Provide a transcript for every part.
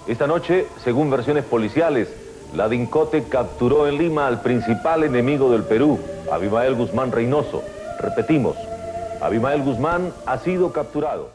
Esta noche, según versiones policiales, la DINCOTE capturó en Lima al principal enemigo del Perú, Abimael Guzmán Reynoso. Repetimos, Abimael Guzmán ha sido capturado.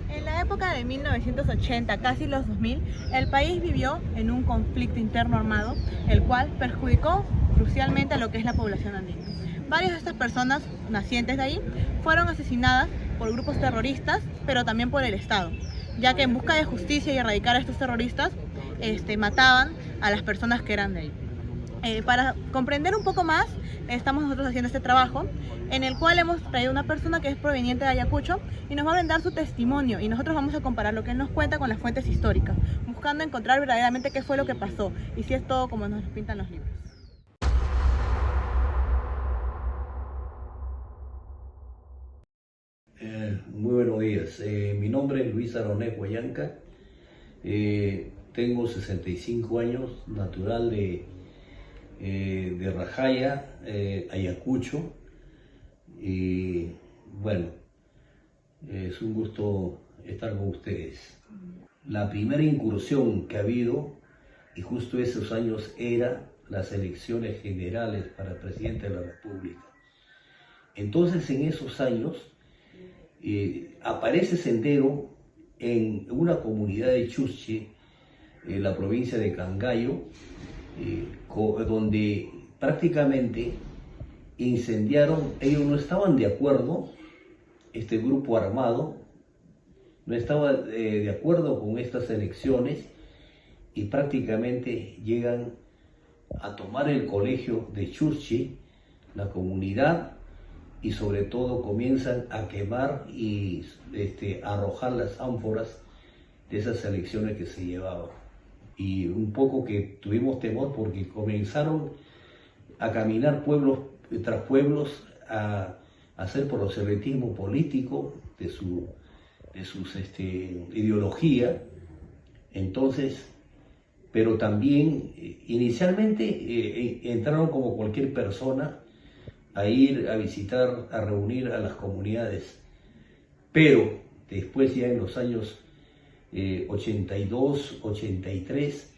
En la época de 1980, casi los 2000, el país vivió en un conflicto interno armado, el cual perjudicó crucialmente a lo que es la población andina. Varias de estas personas nacientes de ahí fueron asesinadas por grupos terroristas, pero también por el Estado, ya que en busca de justicia y erradicar a estos terroristas, mataban a las personas que eran de ahí. Para comprender un poco más, estamos nosotros haciendo este trabajo en el cual hemos traído una persona que es proveniente de Ayacucho y nos va a brindar su testimonio, y nosotros vamos a comparar lo que él nos cuenta con las fuentes históricas, buscando encontrar verdaderamente qué fue lo que pasó y si es todo como nos lo pintan los libros. Muy buenos días, mi nombre es Luis Aronés Guayanca, tengo 65 años, natural de Rajaya, Ayacucho, y bueno, es un gusto estar con ustedes. La primera incursión que ha habido, y justo esos años, era las elecciones generales para presidente de la República. Entonces, en esos años, aparece Sendero en una comunidad de Chuschi, en la provincia de Cangallo, donde prácticamente incendiaron. Ellos no estaban de acuerdo, este grupo armado no estaba de acuerdo con estas elecciones, y prácticamente llegan a tomar el colegio de Chuschi, la comunidad, y sobre todo comienzan a quemar y arrojar las ánforas de esas elecciones que se llevaban. Y un poco que tuvimos temor, porque comenzaron a caminar pueblos tras pueblos a hacer proselitismo político de sus ideología. Entonces, pero también inicialmente entraron como cualquier persona a ir a visitar, a reunir a las comunidades, pero después, ya en los años 82, 83,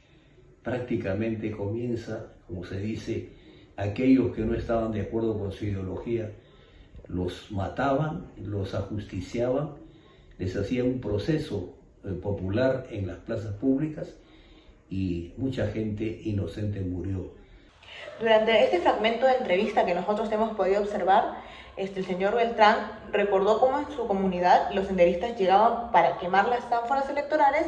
prácticamente comienza, como se dice, aquellos que no estaban de acuerdo con su ideología, los mataban, los ajusticiaban, les hacían un proceso popular en las plazas públicas, y mucha gente inocente murió. Durante este fragmento de entrevista que nosotros hemos podido observar, el señor Beltrán recordó cómo en su comunidad los senderistas llegaban para quemar las ánforas electorales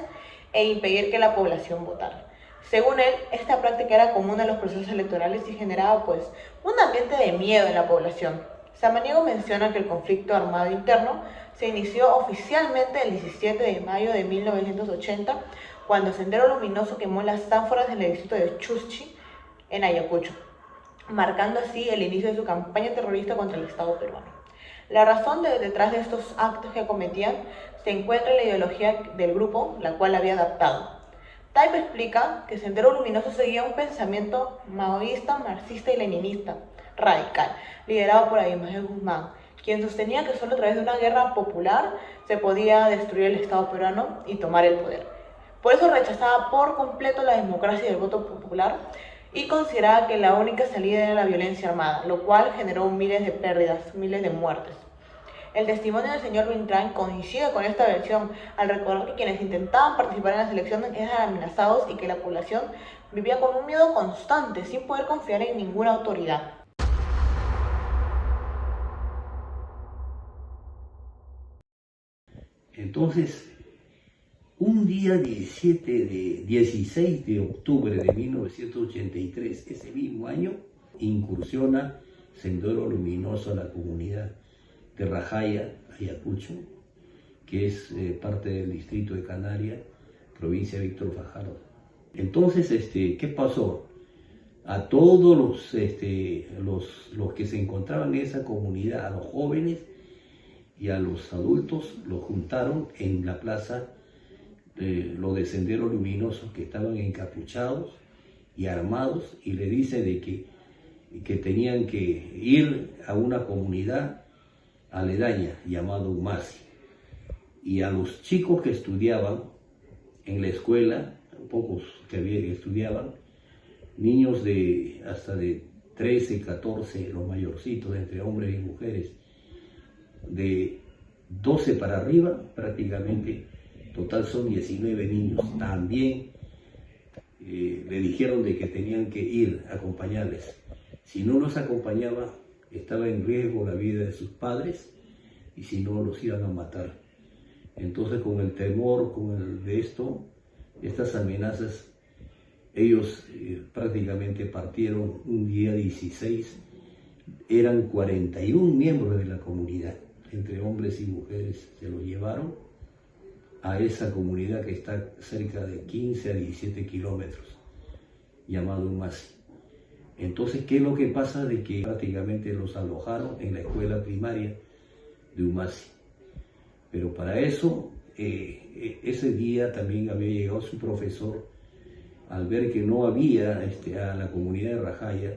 e impedir que la población votara. Según él, esta práctica era común en los procesos electorales y generaba un ambiente de miedo en la población. Samaniego menciona que el conflicto armado interno se inició oficialmente el 17 de mayo de 1980, cuando Sendero Luminoso quemó las ánforas del distrito de Chuschi, en Ayacucho, marcando así el inicio de su campaña terrorista contra el Estado peruano. La razón detrás de estos actos que cometían se encuentra en la ideología del grupo, la cual había adaptado. Taipa explica que Sendero Luminoso seguía un pensamiento maoísta, marxista y leninista radical, liderado por Abimael Guzmán, quien sostenía que solo a través de una guerra popular se podía destruir el Estado peruano y tomar el poder. Por eso rechazaba por completo la democracia y el voto popular, y consideraba que la única salida era la violencia armada, lo cual generó miles de pérdidas, miles de muertes. El testimonio del señor Beltrán coincide con esta versión, al recordar que quienes intentaban participar en las elecciones eran amenazados y que la población vivía con un miedo constante, sin poder confiar en ninguna autoridad. Entonces, un día 16 de octubre de 1983, ese mismo año, incursiona Sendero Luminoso a la comunidad de Rajaya, Ayacucho, que es parte del distrito de Canaria, provincia de Víctor Fajardo. Entonces, ¿qué pasó? A todos los que se encontraban en esa comunidad, a los jóvenes y a los adultos, los juntaron en la plaza los de Sendero Luminoso, que estaban encapuchados y armados, y le dice de que tenían que ir a una comunidad aledaña llamada Umasi. y a los chicos que estudiaban en la escuela, pocos que estudiaban, niños de hasta de 13, 14, los mayorcitos, entre hombres y mujeres, de 12 para arriba, prácticamente, total son 19 niños. También le dijeron de que tenían que ir a acompañarles. Si no los acompañaba, estaba en riesgo la vida de sus padres, y si no, los iban a matar. Entonces, con el temor, de estas amenazas, ellos prácticamente partieron un día 16, eran 41 miembros de la comunidad, entre hombres y mujeres, se los llevaron a esa comunidad que está cerca de 15 a 17 kilómetros, llamado Umasi. Entonces, ¿qué es lo que pasa? De que prácticamente los alojaron en la escuela primaria de Umasi. Pero para eso, ese día también había llegado su profesor. Al ver que no había a la comunidad de Rajaya,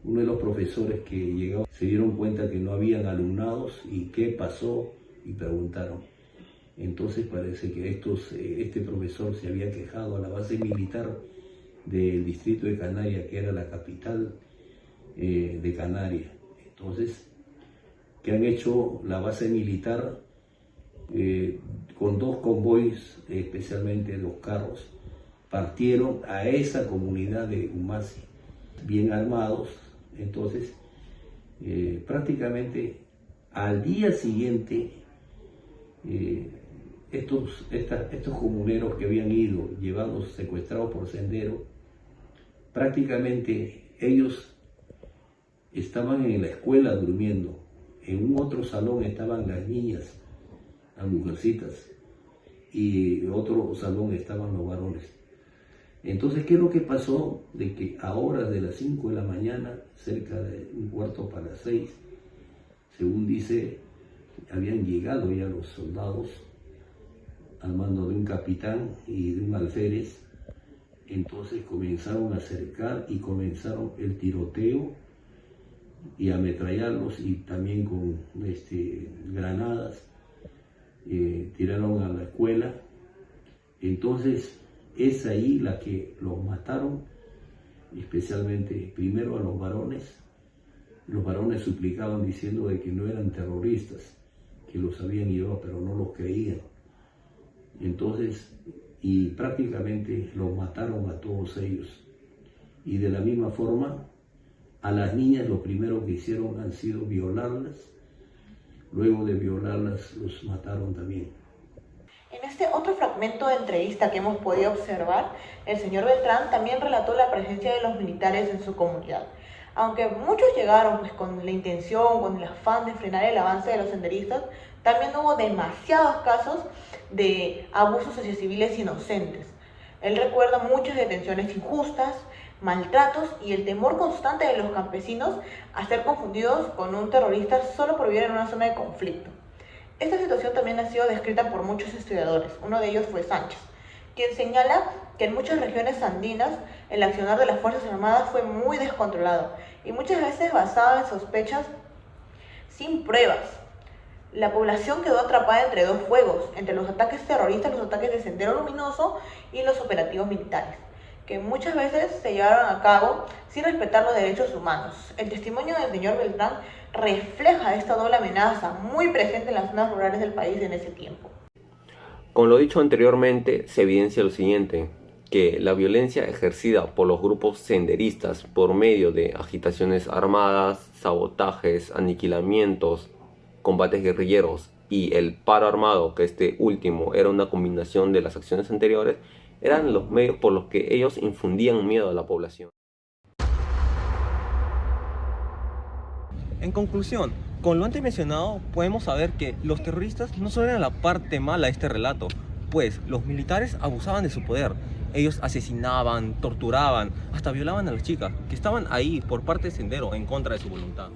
uno de los profesores que llegó se dieron cuenta que no habían alumnados y qué pasó y preguntaron. Entonces parece que este profesor se había quejado a la base militar del distrito de Canarias, que era la capital de Canarias. Entonces, ¿qué han hecho la base militar? Con 2 convoys, especialmente 2 carros, partieron a esa comunidad de Umasi, bien armados. Entonces, prácticamente al día siguiente, estos comuneros que habían ido llevados, secuestrados por Sendero, prácticamente ellos estaban en la escuela durmiendo. En un otro salón estaban las niñas, las mujercitas, y en otro salón estaban los varones. Entonces, ¿qué es lo que pasó? De que a horas de las 5 de la mañana, cerca de 5:45, según dice, habían llegado ya los soldados al mando de un capitán y de un alférez. Entonces comenzaron a acercar y comenzaron el tiroteo y a ametrallarlos, y también con granadas tiraron a la escuela. Entonces es ahí la que los mataron, especialmente primero a los varones. Los varones suplicaban diciendo de que no eran terroristas, que los habían llevado, pero no los creían. Entonces, y prácticamente los mataron a todos ellos. Y de la misma forma, a las niñas lo primero que hicieron han sido violarlas. Luego de violarlas, los mataron también. En este otro fragmento de entrevista que hemos podido observar, el señor Beltrán también relató la presencia de los militares en su comunidad. Aunque muchos llegaron con la intención, con el afán de frenar el avance de los senderistas, también hubo demasiados casos de abusos hacia civiles inocentes. Él recuerda muchas detenciones injustas, maltratos y el temor constante de los campesinos a ser confundidos con un terrorista solo por vivir en una zona de conflicto. Esta situación también ha sido descrita por muchos historiadores. Uno de ellos fue Sánchez, quien señala que en muchas regiones andinas el accionar de las Fuerzas Armadas fue muy descontrolado y muchas veces basado en sospechas sin pruebas. La población quedó atrapada entre 2 fuegos, entre los ataques terroristas, los ataques de Sendero Luminoso y los operativos militares, que muchas veces se llevaron a cabo sin respetar los derechos humanos. El testimonio del señor Beltrán refleja esta doble amenaza muy presente en las zonas rurales del país en ese tiempo. Con lo dicho anteriormente, se evidencia lo siguiente, que la violencia ejercida por los grupos senderistas por medio de agitaciones armadas, sabotajes, aniquilamientos, combates guerrilleros y el paro armado, que este último era una combinación de las acciones anteriores, eran los medios por los que ellos infundían miedo a la población. En conclusión, con lo antes mencionado, podemos saber que los terroristas no solo eran la parte mala de este relato, pues los militares abusaban de su poder. Ellos asesinaban, torturaban, hasta violaban a las chicas, que estaban ahí por parte de Sendero en contra de su voluntad.